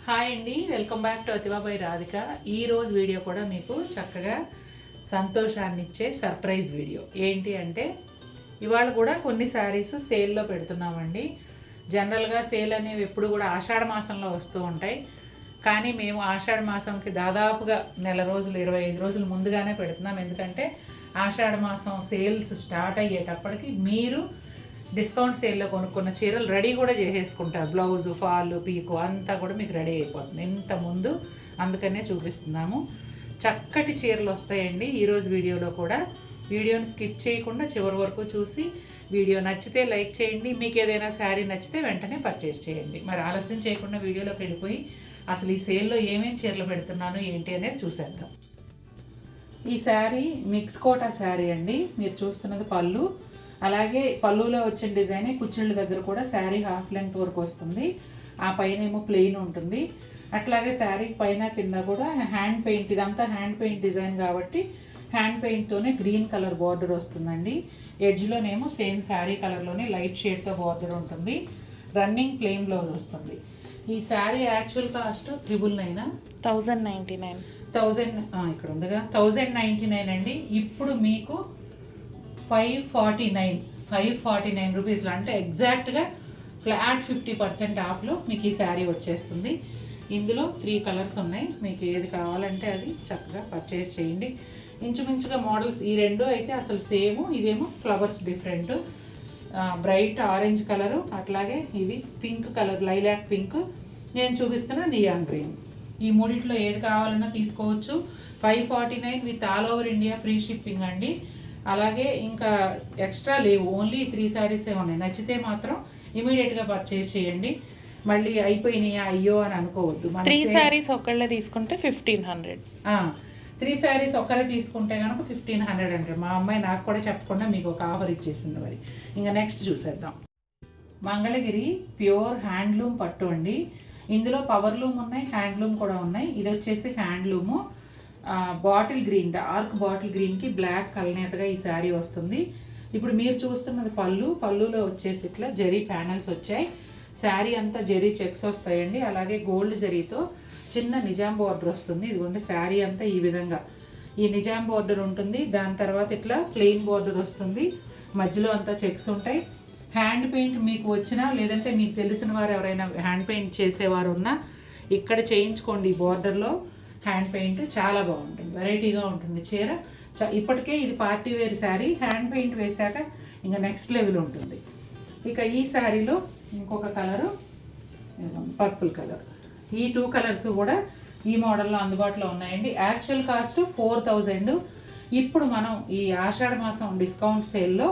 Hi అండి, welcome back to అతిబాబాయ్ Radhika. ఈరోజు video కూడా మీకు చక్కగా సంతోషాన్ని ఇచ్చే సర్ప్రైజ్ వీడియో. ఏంటి అంటే ఇవాళ కూడా కొన్ని శారీస్ సేల్లో పెడుతున్నామండి. జనరల్గా సేల్ అనేవి ఎప్పుడు కూడా ఆషాఢ మాసంలో వస్తూ ఉంటాయి. కానీ మేము ఆషాఢ మాసంకి దాదాపుగా నెల రోజులు 25 రోజులు ముందుగానే పెడుతున్నాం. ఎందుకంటే ఆషాఢ మాసం సేల్స్ స్టార్ట్ అయ్యేటప్పటికి మీరు డిస్కౌంట్ సేల్లో కొనుక్కున్న చీరలు రెడీ కూడా చేసేసుకుంటారు. బ్లౌజు, ఫాలు, పీకు అంతా కూడా మీకు రెడీ అయిపోతుంది ఇంత ముందు. అందుకనే చూపిస్తున్నాము. చక్కటి చీరలు వస్తాయండి ఈరోజు వీడియోలో కూడా. వీడియోని స్కిప్ చేయకుండా చివరి వరకు చూసి వీడియో నచ్చితే లైక్ చేయండి. మీకు ఏదైనా శారీ నచ్చితే వెంటనే పర్చేస్ చేయండి. మరి ఆలస్యం చేయకుండా వీడియోలోకి వెళ్ళిపోయి అసలు ఈ సేల్లో ఏమేమి చీరలు పెడుతున్నాను ఏంటి అనేది చూసేద్దాం. ఈ శారీ మిక్స్ కోటా శారీ అండి. మీరు చూస్తున్నది పళ్ళు. అలాగే పళ్ళులో వచ్చిన డిజైన్ కుచ్చిళ్ళ దగ్గర కూడా శారీ హాఫ్ లెంగ్త్ వరకు వస్తుంది. ఆ పైన ఏమో ప్లెయిన్ ఉంటుంది. అట్లాగే శారీ పైన కింద కూడా హ్యాండ్ పెయింట్, ఇదంతా హ్యాండ్ పెయింట్ డిజైన్ కాబట్టి హ్యాండ్ పెయింట్తోనే గ్రీన్ కలర్ బార్డర్ వస్తుందండి. ఎడ్జ్లోనేమో సేమ్ శారీ కలర్లోనే లైట్ షేడ్తో బార్డర్ ఉంటుంది. రన్నింగ్ ప్లెయిన్ బ్లౌజ్ వస్తుంది. ఈ శారీ యాక్చువల్ కాస్ట్ 1099 ఇక్కడ ఉందిగా 1099 అండి. ఇప్పుడు మీకు 549 రూపీస్లో, అంటే ఎగ్జాక్ట్గా ఫ్లాట్ 50% ఆఫ్లో మీకు ఈ శారీ వచ్చేస్తుంది. ఇందులో 3 కలర్స్ ఉన్నాయి. మీకు ఏది కావాలంటే అది చక్కగా పర్చేస్ చేయండి. ఇంచుమించుగా మోడల్స్ ఈ రెండు అయితే అసలు సేమ్. ఇదేమో flowers different, bright orange colour, అట్లాగే ఇది పింక్ కలర్, లైలాక్ పింక్, నేను చూపిస్తున్న నియాన్ గ్రీన్. ఈ మూడిట్లో ఏది కావాలన్నా తీసుకోవచ్చు. 549 with all over India free shipping అండి. అలాగే ఇంకా ఎక్స్ట్రా లేవు, ఓన్లీ 3 శారీసే ఉన్నాయి. నచ్చితే మాత్రం ఇమీడియట్గా పర్చేజ్ చేయండి. మళ్ళీ అయిపోయినాయా అయ్యో అని అనుకోవద్దు. 3 శారీస్ ఒకళ్ళే తీసుకుంటే 1500. 3 శారీస్ ఒకరే తీసుకుంటే కనుక 1500 అంటారు. మా అమ్మాయి నాకు కూడా చెప్పకుండా మీకు ఒక ఆఫర్ ఇచ్చేసింది. మరి ఇంకా నెక్స్ట్ చూసేద్దాం. మంగళగిరి ప్యూర్ హ్యాండ్లూమ్ పట్టు అండి. ఇందులో పవర్లూమ్ ఉన్నాయి, హ్యాండ్లూమ్ కూడా ఉన్నాయి. ఇది వచ్చేసి handloom. Bottle green, dark bottle గ్రీన్కి బ్లాక్ కలనేతగా ఈ శారీ వస్తుంది. ఇప్పుడు మీరు చూస్తున్నది పళ్ళు. పళ్ళులో వచ్చేసి ఇట్లా జరీ ప్యానల్స్ వచ్చాయి. శారీ అంతా జరీ చెక్స్ వస్తాయండి. అలాగే గోల్డ్ జరీతో చిన్న నిజాం బార్డర్ వస్తుంది. ఇదిగోండి శారీ అంతా ఈ విధంగా ఈ నిజాం బార్డర్ ఉంటుంది. దాని తర్వాత ఇట్లా ప్లెయిన్ బార్డర్ వస్తుంది. మధ్యలో అంతా చెక్స్ ఉంటాయి. హ్యాండ్ పెయింట్ మీకు వచ్చినా, లేదంటే మీకు తెలిసిన వారు ఎవరైనా హ్యాండ్ పెయింట్ చేసేవారు ఉన్నా ఇక్కడ చేయించుకోండి. ఈ బార్డర్లో హ్యాండ్ పెయింట్ చాలా బాగుంటుంది, వెరైటీగా ఉంటుంది చీర. ఇప్పటికే ఇది party wear sari. Hand paint వేశాక ఇంకా నెక్స్ట్ లెవెల్ ఉంటుంది. ఇక ఈ శారీలో ఇంకొక కలరు పర్పుల్ కలర్. ఈ 2 కలర్స్ కూడా ఈ మోడల్లో అందుబాటులో ఉన్నాయండి. Actual cost 4000. ఇప్పుడు మనం ఈ ఆషాఢ మాసం డిస్కౌంట్ సేల్లో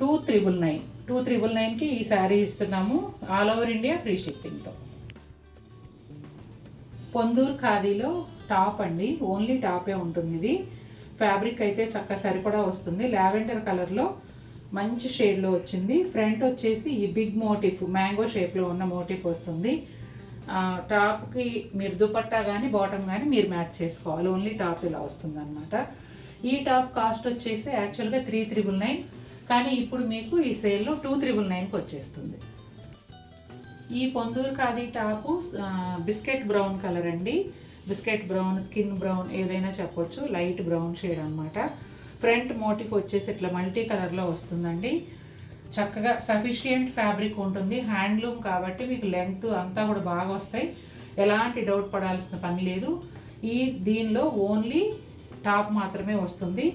2,999కి ఈ శారీ ఇస్తున్నాము. ఆల్ ఓవర్ ఇండియా ఫ్రీ షిప్పింగ్తో. పొందూరు ఖాదీలో టాప్ అండి. ఓన్లీ టాపే ఉంటుంది. ఇది ఫ్యాబ్రిక్ అయితే చక్కగా సరిపడా వస్తుంది. లావెండర్ కలర్లో మంచి షేడ్లో వచ్చింది. ఫ్రంట్ వచ్చేసి ఈ బిగ్ మోటిఫ్, మ్యాంగో షేప్లో ఉన్న మోటిఫ్ వస్తుంది. టాప్కి మీరు దుపట్టా కానీ బాటమ్ కానీ మీరు మ్యాచ్ చేసుకోవాలి. ఓన్లీ టాప్ ఇలా వస్తుంది అనమాట. ఈ టాప్ కాస్ట్ వచ్చేసి యాక్చువల్గా 3,999, కానీ ఇప్పుడు మీకు ఈ సేల్లో 2,999కి వచ్చేస్తుంది. ఈ Ponduru khadi top biscuit brown colour అండి. బిస్కెట్ బ్రౌన్, స్కిన్ బ్రౌన్ ఏదైనా చెప్పొచ్చు. లైట్ బ్రౌన్ షేడ్ అనమాట. ఫ్రంట్ మోటిఫ్ వచ్చేసి ఇట్లా మల్టీ కలర్లో వస్తుందండి. చక్కగా సఫిషియంట్ ఫ్యాబ్రిక్ ఉంటుంది. హ్యాండ్లూమ్ కాబట్టి మీకు లెంగ్త్ అంతా కూడా బాగా వస్తాయి. ఎలాంటి డౌట్ పడాల్సిన పని లేదు. దీనిలో ఓన్లీ టాప్ మాత్రమే వస్తుంది.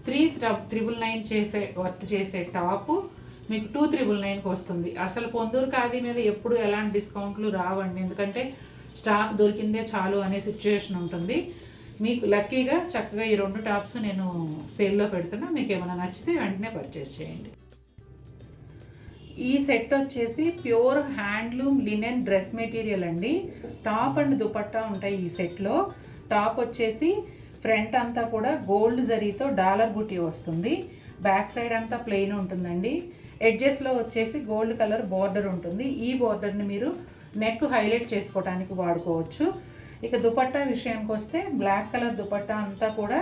3,999 వర్త్ చేసే టాపు మీకు 2,999కి వస్తుంది. అసలు పొందూరు ఖాదీ మీద ఎప్పుడు ఎలాంటి డిస్కౌంట్లు రావండి. ఎందుకంటే స్టాక్ దొరికిందే చాలు అనే సిచ్యువేషన్ ఉంటుంది. మీకు లక్కీగా చక్కగా ఈ 2 టాప్స్ నేను సేల్లో పెడుతున్నా. మీకు ఏమైనా నచ్చితే వెంటనే పర్చేస్ చేయండి. ఈ సెట్ వచ్చేసి pure handloom linen dress material అండి. టాప్ అండ్ దుపట్టా ఉంటాయి ఈ సెట్లో. టాప్ వచ్చేసి ఫ్రంట్ అంతా కూడా గోల్డ్ జరీతో డాలర్ బుటీ వస్తుంది. బ్యాక్ సైడ్ అంతా ప్లెయిన్ ఉంటుందండి. ఎడ్జెస్లో వచ్చేసి గోల్డ్ కలర్ బార్డర్ ఉంటుంది. ఈ బార్డర్ని మీరు నెక్ హైలైట్ చేసుకోవడానికి వాడుకోవచ్చు. ఇక దుపట్టా విషయానికి వస్తే బ్లాక్ కలర్ దుపట్టా అంతా కూడా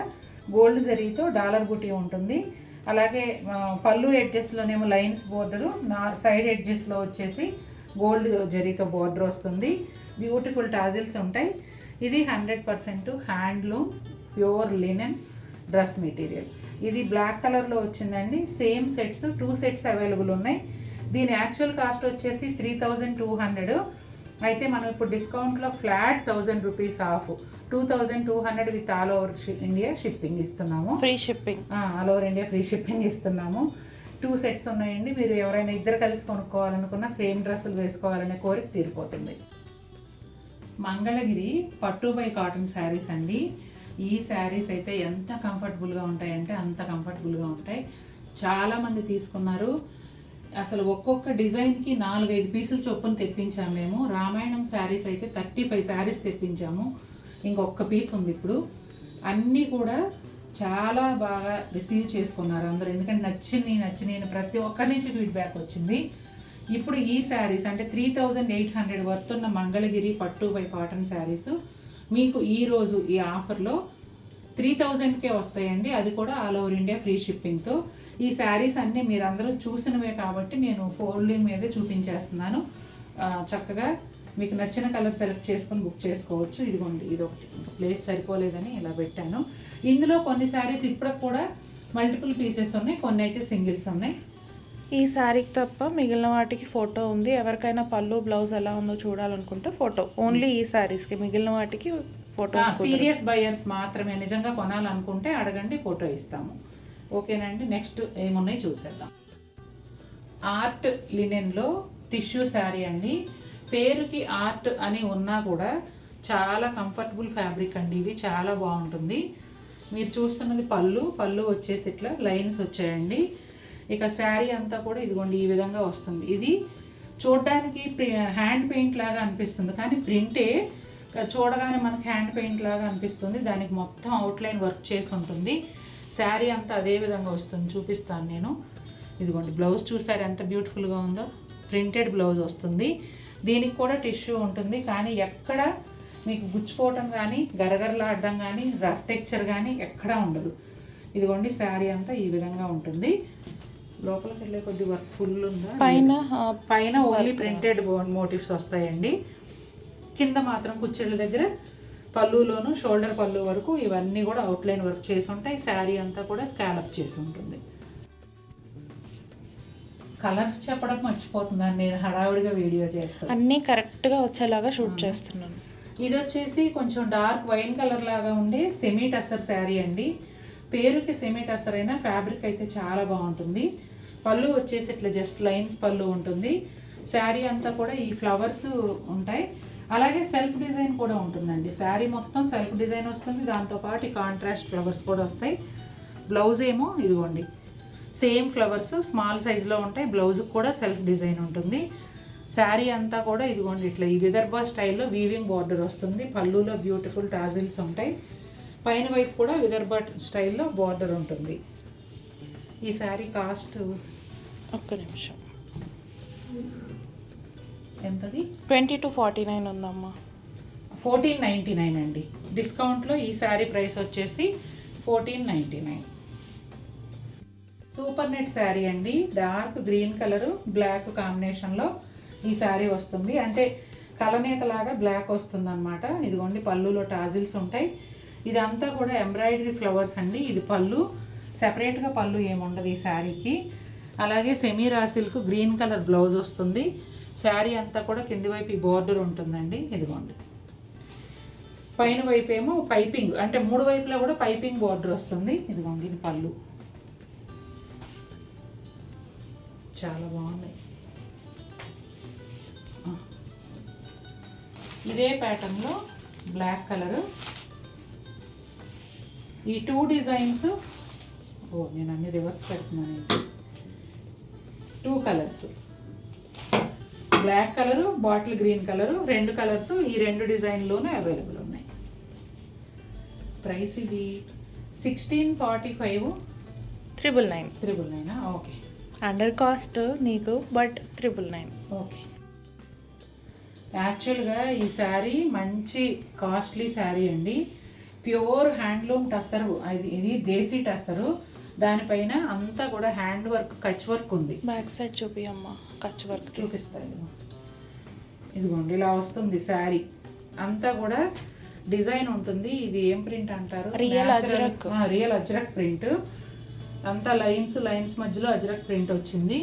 గోల్డ్ జరీతో డాలర్ బుటీ ఉంటుంది. అలాగే పళ్ళు ఎడ్జెస్లోనేమో లైన్స్ బోర్డరు, సైడ్ ఎడ్జెస్లో వచ్చేసి గోల్డ్ జరీతో బోర్డర్ వస్తుంది, బ్యూటిఫుల్ టాజిల్స్ ఉంటాయి. ఇది 100% handloom pure linen dress material. ఇది బ్లాక్ కలర్లో వచ్చిందండి. సేమ్ సెట్స్ 2 సెట్స్ అవైలబుల్ ఉన్నాయి. దీని యాక్చువల్ కాస్ట్ వచ్చేసి 3200. అయితే మనం ఇప్పుడు డిస్కౌంట్లో flat 1000 rupees off 2200 with all over India shipping ఇస్తున్నాము. Free shipping, all over India free shipping ఇస్తున్నాము. 2 సెట్స్ ఉన్నాయండి. మీరు ఎవరైనా ఇద్దరు కలిసి కొనుక్కోవాలనుకున్నా సేమ్ డ్రెస్సులు వేసుకోవాలనే కోరిక తీరిపోతుంది. మంగళగిరి పట్టు బై కాటన్ శారీస్ అండి. ఈ శారీస్ అయితే ఎంత కంఫర్టబుల్గా ఉంటాయంటే అంత కంఫర్టబుల్గా ఉంటాయి. చాలామంది తీసుకున్నారు. అసలు ఒక్కొక్క డిజైన్కి 4-5 పీసులు చొప్పున తెప్పించాము మేము. రామాయణం శారీస్ అయితే 35 శారీస్ తెప్పించాము. ఇంకొక పీస్ ఉంది ఇప్పుడు. అన్నీ కూడా చాలా బాగా రిసీవ్ చేసుకున్నారు అందరూ. ఎందుకంటే నచ్చింది ప్రతి ఒక్కరి నుంచి ఫీడ్బ్యాక్ వచ్చింది. ఇప్పుడు ఈ శారీస్ అంటే 3800 వర్త్ ఉన్న మంగళగిరి పట్టు బై కాటన్ శారీస్ మీకు ఈరోజు ఈ ఆఫర్లో 3000కే వస్తాయండి. అది కూడా ఆల్ ఓవర్ ఇండియా ఫ్రీ షిప్పింగ్తో. ఈ శారీస్ అన్నీ మీరు అందరూ చూసినవే కాబట్టి నేను ఫోల్డింగ్ మీదే చూపించేస్తున్నాను. చక్కగా మీకు నచ్చిన కలర్ సెలెక్ట్ చేసుకొని బుక్ చేసుకోవచ్చు. ఇదిగోండి, ఇది ఒకటి ఇంకా ప్లేస్ సరిపోలేదని ఇలా పెట్టాను. ఇందులో కొన్ని శారీస్ ఇప్పటికి కూడా మల్టిపుల్ పీసెస్ ఉన్నాయి, కొన్ని అయితే సింగిల్స్ ఉన్నాయి. ఈ శారీకి తప్ప మిగిలిన వాటికి ఫోటో ఉంది. ఎవరికైనా పళ్ళు బ్లౌజ్ ఎలా ఉందో చూడాలనుకుంటే ఫోటో ఓన్లీ ఈ శారీస్కి, మిగిలిన వాటికి ఫోటో. సీరియస్ బయర్స్ మాత్రమే, నిజంగా కొనాలనుకుంటే అడగండి, ఫోటో ఇస్తాము. ఓకేనండి. నెక్స్ట్ ఏమున్నాయి చూసేద్దాం. ఆర్ట్ లినెన్లో టిష్యూ శారీ అండి. పేరుకి ఆర్ట్ అని ఉన్నా కూడా చాలా కంఫర్టబుల్ ఫ్యాబ్రిక్ అండి. ఇది చాలా బాగుంటుంది. మీరు చూస్తున్నది పళ్ళు వచ్చేసి ఇట్లా లైన్స్ వచ్చాయండి. ఇక శారీ అంతా కూడా ఇదిగోండి ఈ విధంగా వస్తుంది. ఇది చూడడానికి హ్యాండ్ పెయింట్ లాగా అనిపిస్తుంది, కానీ ప్రింటే చూడగానే మనకి హ్యాండ్ పెయింట్ లాగా అనిపిస్తుంది. దానికి మొత్తం అవుట్లైన్ వర్క్ చేసి ఉంటుంది. శారీ అంతా అదే విధంగా వస్తుంది, చూపిస్తాను నేను. ఇదిగోండి బ్లౌజ్ చూసారు ఎంత బ్యూటిఫుల్గా ఉందో. ప్రింటెడ్ బ్లౌజ్ వస్తుంది. దీనికి కూడా టిష్యూ ఉంటుంది, కానీ ఎక్కడ మీకు గుచ్చుకోవటం కానీ గరగరలాడడం కానీ రఫ్ టెక్చర్ కానీ ఎక్కడా ఉండదు. ఇదిగోండి శారీ అంతా ఈ విధంగా ఉంటుంది. లోపలికి వెళ్ళే కొద్ది వర్క్ ఫుల్ ఉందా. పైన ఓన్లీ ప్రింటెడ్ మోటివ్స్ వస్తాయండి. కింద మాత్రం కుచ్చెళ్ళ దగ్గర పళ్ళులోను షోల్డర్ పళ్ళు వరకు ఇవన్నీ కూడా అవుట్లైన్ వర్క్ చేసి ఉంటాయి. శారీ అంతా కూడా స్కాలప్ చేసి ఉంటుంది. కలర్స్ చెప్పడం మర్చిపోతున్నాను, నేను హడావుడిగా వీడియో చేస్తాను. అన్నీ కరెక్ట్గా వచ్చేలాగా షూట్ చేస్తున్నాను. ఇది వచ్చేసి కొంచెం డార్క్ వైన్ కలర్ లాగా ఉండే సెమీ టస్సర్ శారీ అండి. పేరుకి సెమీ టస్సర్ అయినా ఫ్యాబ్రిక్ అయితే చాలా బాగుంటుంది. పళ్ళు వచ్చేసి ఇట్లా జస్ట్ లైన్స్ పళ్ళు ఉంటుంది. శారీ అంతా కూడా ఈ ఫ్లవర్స్ ఉంటాయి. అలాగే సెల్ఫ్ డిజైన్ కూడా ఉంటుందండి. శారీ మొత్తం సెల్ఫ్ డిజైన్ వస్తుంది, దాంతోపాటు కాంట్రాస్ట్ ఫ్లవర్స్ కూడా వస్తాయి. బ్లౌజ్ ఏమో ఇదిగోండి సేమ్ ఫ్లవర్స్ స్మాల్ సైజులో ఉంటాయి. బ్లౌజ్కి కూడా సెల్ఫ్ డిజైన్ ఉంటుంది. శారీ అంతా కూడా ఇదిగోండి ఇట్లా ఈ విదర్భ స్టైల్లో వీవింగ్ బార్డర్ వస్తుంది. పళ్ళులో బ్యూటిఫుల్ టాజిల్స్ ఉంటాయి. పైన వైపు కూడా విదర్భ స్టైల్లో బార్డర్ ఉంటుంది. ఈ శారీ కాస్ట్ ఒక్క నిమిషం, ఎంతది? 20 to 49 ఉందమ్మా. 1499 అండి. డిస్కౌంట్లో ఈ శారీ ప్రైస్ వచ్చేసి 1499. సూపర్ నెట్ శారీ అండి. డార్క్ గ్రీన్ కలరు బ్లాక్ కాంబినేషన్లో ఈ శారీ వస్తుంది. అంటే కలనేతలాగా బ్లాక్ వస్తుంది అనమాట. ఇదిగోండి పళ్ళులో టాజిల్స్ ఉంటాయి. ఇదంతా కూడా ఎంబ్రాయిడరీ ఫ్లవర్స్ అండి. ఇది పళ్ళు, సెపరేట్గా పళ్ళు ఏముండదు ఈ శారీకి. అలాగే semi raw silk green colour blouse వస్తుంది. శారీ అంతా కూడా కింది వైపు ఈ బోర్డర్ ఉంటుందండి. ఇదిగోండి పైన వైపు ఏమో పైపింగ్, అంటే 3 వైపులా కూడా పైపింగ్ బోర్డర్ వస్తుంది. ఇదిగోండి ఇది పళ్ళు. చాలా బాగున్నాయి. ఇదే ప్యాటర్న్లో బ్లాక్ కలరు. ఈ 2 డిజైన్స్, నేను అన్ని రివర్స్ పెడుతున్నాను. 2 colours, black colour bottle green colour, 2 colours ఈ 2 డిజైన్లోనూ అవైలబుల్ ఉన్నాయి. ప్రైస్ ఇది 1645. 999. ఓకే. అండర్ కాస్ట్ నీకు, బట్ 999. ఓకే. యాక్చువల్గా ఈ శారీ మంచి కాస్ట్లీ శారీ అండి. Pure handloom tussar. ఇది దేశీ టస్సరు. దానిపైన అంతా కూడా హ్యాండ్ వర్క్, కచ్ వర్క్ ఉంది. బ్యాక్ సైడ్ చూపి అమ్మ, కచ్ వర్క్ చూపిస్తాను. ఇదిగోండి ఇలా వస్తుంది శారీ అంతా కూడా డిజైన్ ఉంటుంది. ఇది ఏం ప్రింట్ అంటారు? Real Ajrak. Real Ajrak print. అంతా లైన్స్ మధ్యలో అజ్రక్ ప్రింట్ వచ్చింది.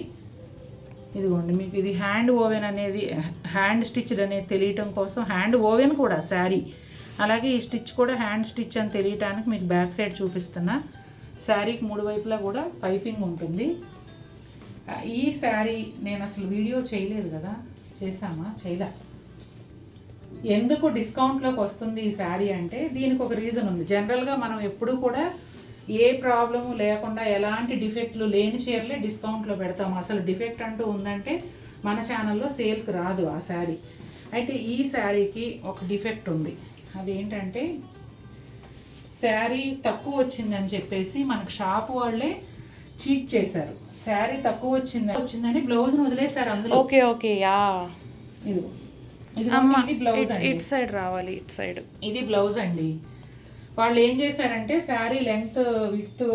ఇదిగోండి మీకు ఇది హ్యాండ్ ఓవెన్ అనేది, హ్యాండ్ స్టిచ్డ్ అనేది తెలియటం కోసం హ్యాండ్ ఓవెన్ కూడా శారీ, అలాగే ఈ స్టిచ్ కూడా హ్యాండ్ స్టిచ్ అని తెలియటానికి మీకు బ్యాక్ సైడ్ చూపిస్తున్నా. శారీకి 3 వైపులా కూడా పైపింగ్ ఉంటుంది. ఈ శారీ నేను అసలు వీడియో చేయలేదు కదా, చేసామా? చేయలే. ఎందుకు డిస్కౌంట్లోకి వస్తుంది ఈ శారీ అంటే దీనికి ఒక రీజన్ ఉంది. జనరల్గా మనం ఎప్పుడూ కూడా ఏ ప్రాబ్లము లేకుండా ఎలాంటి డిఫెక్ట్లు లేని చీరలే డిస్కౌంట్లో పెడతాం. అసలు డిఫెక్ట్ అంటూ ఉందంటే మన ఛానల్లో సేల్కి రాదు ఆ శారీ. అయితే ఈ శారీకి ఒక డిఫెక్ట్ ఉంది. అదేంటంటే శారీ తక్కువ వచ్చిందని చెప్పేసి మనకు షాప్ వాళ్ళే చీట్ చేశారు. శారీ తక్కువ వచ్చిందని బ్లౌజ్ను వదిలేశారు అందులో. Okay okay yeah. ఇది బ్లౌజ్ అండి. ఇటు సైడ్ రావాలి, ఇటు సైడ్. ఇది బ్లౌజ్ అండి. వాళ్ళు ఏం చేశారంటే శారీ లెంగ్త్ విడ్త్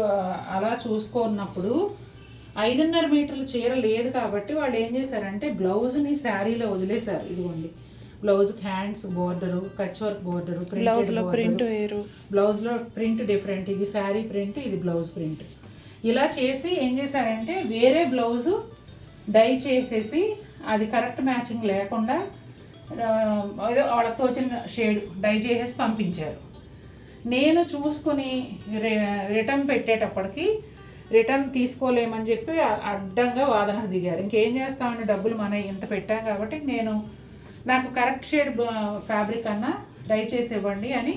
అలా చూసుకున్నప్పుడు 5.5 మీటర్ల చీర లేదు కాబట్టి వాళ్ళు ఏం చేశారంటే బ్లౌజ్ని శారీలో వదిలేశారు. ఇదిగోండి బ్లౌజ్కి hands border, Kutch work border, బ్లౌజ్లో ప్రింట్ వేరు, బ్లౌజ్లో ప్రింట్ డిఫరెంట్. ఇది శారీ ప్రింట్, ఇది బ్లౌజ్ ప్రింట్. ఇలా చేసి ఏం చేశారంటే వేరే బ్లౌజు డై చేసేసి అది కరెక్ట్ మ్యాచింగ్ లేకుండా ఏదో వాళ్ళకి తోచిన షేడ్ డై చేసేసి పంపించారు. నేను చూసుకుని రిటర్న్ పెట్టేటప్పటికి రిటర్న్ తీసుకోలేమని చెప్పి అడ్డంగా వాదనకు దిగారు. ఇంకేం చేస్తామని డబ్బులు మన ఇంత పెట్టాం కాబట్టి నాకు కరెక్ట్ షేడ్ ఫ్యాబ్రిక్ అన్నా డై చేసి ఇవ్వండి అని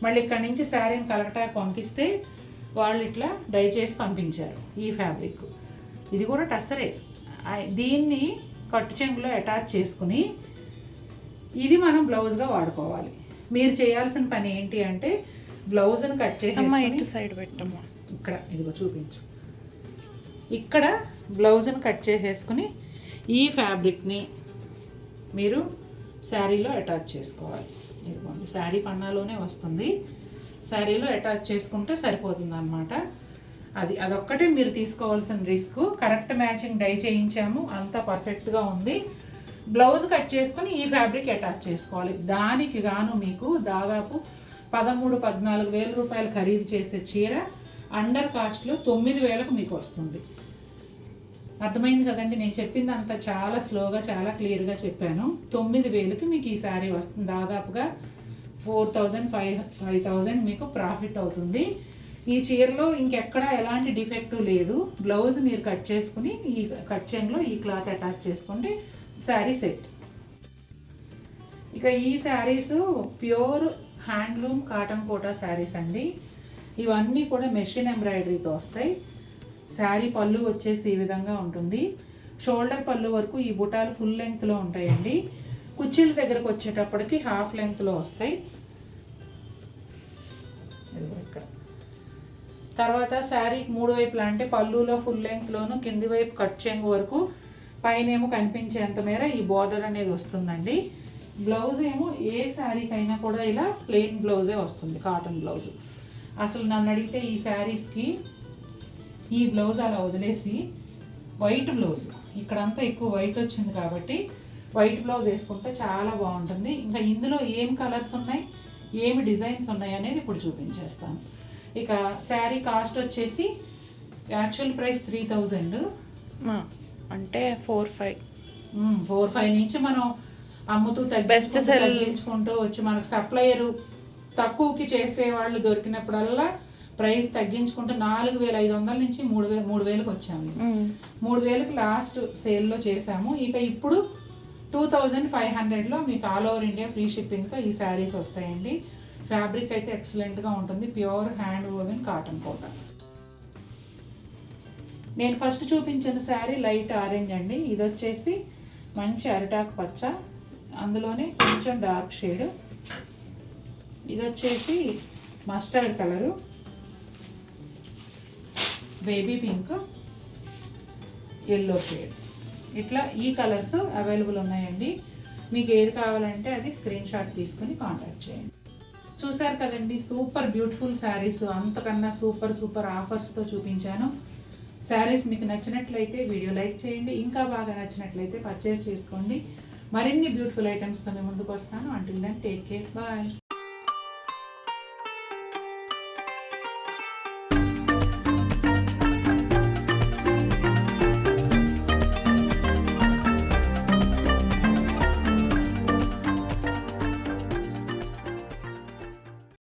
మళ్ళీ ఇక్కడి నుంచి శారీని కలెక్టాకి పంపిస్తే వాళ్ళు ఇట్లా డై చేసి పంపించారు. ఈ ఫ్యాబ్రిక్ ఇది కూడా టస్సరే. దీన్ని కట్టు చెంగులో అటాచ్ చేసుకుని ఇది మనం బ్లౌజ్గా వాడుకోవాలి. మీరు చేయాల్సిన పని ఏంటి అంటే బ్లౌజ్ని కట్ చేసి సైడ్ పెట్టమ్మా, ఇక్కడ ఇదిగో చూపించు. ఇక్కడ బ్లౌజ్ని కట్ చేసేసుకుని ఈ ఫ్యాబ్రిక్ని మీరు శారీలో అటాచ్ చేసుకోవాలి. ఇదిగోండి శారీ పన్నాలోనే వస్తుంది. శారీలో అటాచ్ చేసుకుంటే సరిపోతుంది అన్నమాట. అదొక్కటే మీరు తీసుకోవాల్సిన రిస్క్. కరెక్ట్ మ్యాచింగ్ డై చేయించాము, అంతా పర్ఫెక్ట్గా ఉంది. బ్లౌజ్ కట్ చేసుకుని ఈ ఫ్యాబ్రిక్ అటాచ్ చేసుకోవాలి. దానికి గాను మీకు దాదాపు 13-14 వేల రూపాయలు ఖరీదు చేసే చీర అండర్ కాస్ట్లో 9,000కు మీకు వస్తుంది. అర్థమైంది కదండి? నేను చెప్పింది అంతా చాలా స్లోగా చాలా క్లియర్గా చెప్పాను. 9,000కి మీకు ఈ శారీ వస్తుంది. దాదాపుగా 4,000-5,000 మీకు ప్రాఫిట్ అవుతుంది. ఈ చీరలో ఇంకెక్కడా ఎలాంటి డిఫెక్ట్ లేదు. బ్లౌజ్ మీరు కట్ చేసుకుని ఈ కట్ చెంగులో ఈ క్లాత్ అటాచ్ చేసుకుంటే శారీ సెట్. ఇక ఈ saris pure handloom cotton Kota saris అండి. ఇవన్నీ కూడా మెషిన్ ఎంబ్రాయిడరీతో వస్తాయి. శారీ పళ్ళు వచ్చేసి ఈ విధంగా ఉంటుంది. షోల్డర్ పళ్ళు వరకు ఈ బుటాలు ఫుల్ లెంగ్త్లో ఉంటాయండి. కుర్చీల దగ్గరకు వచ్చేటప్పటికి హాఫ్ లెంగ్త్లో వస్తాయి. ఇక్కడ తర్వాత శారీకి 3 వైపులా అంటే పళ్ళులో ఫుల్ లెంగ్త్లోను, కింది వైపు కట్ చెంగు వరకు, పైన ఏమో కనిపించేంత మేర ఈ బార్డర్ అనేది వస్తుందండి. బ్లౌజ్ ఏమో ఏ శారీకైనా కూడా ఇలా ప్లెయిన్ బ్లౌజే వస్తుంది, కాటన్ బ్లౌజ్. అసలు నన్ను అడిగితే ఈ శారీస్కి ఈ బ్లౌజ్ అలా వదిలేసి వైట్ బ్లౌజ్, ఇక్కడంతా ఎక్కువ వైట్ వచ్చింది కాబట్టి వైట్ బ్లౌజ్ వేసుకుంటే చాలా బాగుంటుంది. ఇంకా ఇందులో ఏం కలర్స్ ఉన్నాయి, ఏమి డిజైన్స్ ఉన్నాయి అనేది ఇప్పుడు చూపించేస్తాను. ఇక శారీ కాస్ట్ వచ్చేసి యాక్చువల్ ప్రైస్ 3,000, అంటే 4-5 నుంచి మనం అమ్ముతూ తగ్గించుకుంటూ వచ్చి మనకు సప్లయరు తక్కువకి చేసే వాళ్ళు దొరికినప్పుడల్లా ప్రైస్ తగ్గించుకుంటూ 4,500 నుంచి 3,000కి వచ్చాము. 3,000కి లాస్ట్ సేల్లో చేసాము. ఇక ఇప్పుడు 2,500లో మీకు ఆల్ ఓవర్ ఇండియా ఫ్రీ షిప్పింగ్తో ఈ శారీస్ వస్తాయండి. ఫ్యాబ్రిక్ అయితే ఎక్సలెంట్గా ఉంటుంది, pure hand woven cotton Kota. నేను ఫస్ట్ చూపించిన శారీ లైట్ ఆరెంజ్ అండి. ఇది వచ్చేసి మంచి అరిటాకు పచ్చ, అందులోనే కొంచెం డార్క్ షేడ్. ఇది వచ్చేసి mustard colour, baby pink, yellow shade. ఇట్లా ఈ కలర్స్ అవైలబుల్ ఉన్నాయండి. మీకు ఏది కావాలంటే అది స్క్రీన్ షాట్ తీసుకుని కాంటాక్ట్ చేయండి. చూసారు కదండి, సూపర్ బ్యూటిఫుల్ శారీస్, అంతకన్నా సూపర్ ఆఫర్స్తో చూపించాను. శారీస్ మీకు నచ్చినట్లయితే వీడియో లైక్ చేయండి, ఇంకా బాగా నచ్చినట్లయితే పర్చేస్ చేసుకోండి. మరిన్ని బ్యూటిఫుల్ ఐటమ్స్తో మేము ముందుకు వస్తాను. Until then take care, bye.